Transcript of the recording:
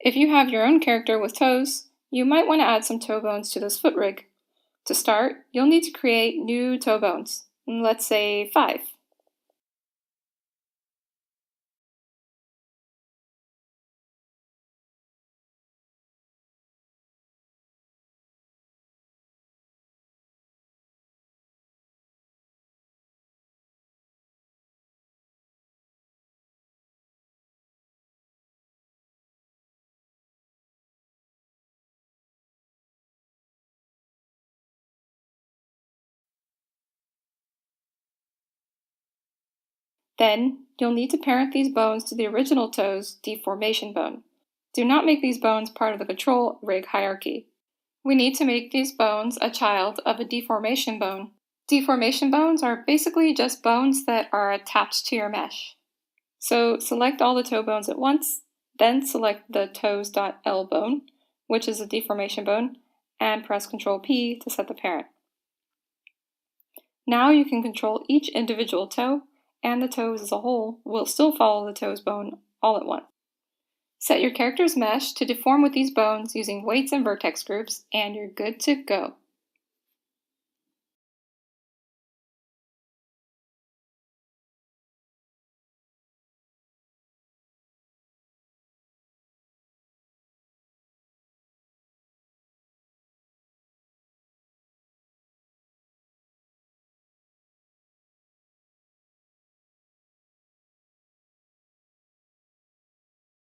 If you have your own character with toes, you might want to add some toe bones to this foot rig. To start, you'll need to create new toe bones, let's say 5. Then, you'll need to parent these bones to the original toe's deformation bone. Do not make these bones part of the control rig hierarchy. We need to make these bones a child of a deformation bone. Deformation bones are basically just bones that are attached to your mesh. So select all the toe bones at once, then select the toes.l bone, which is a deformation bone, and press Ctrl P to set the parent. Now you can control each individual toe, and the toes as a whole will still follow the toes bone all at once. Set your character's mesh to deform with these bones using weights and vertex groups, and you're good to go.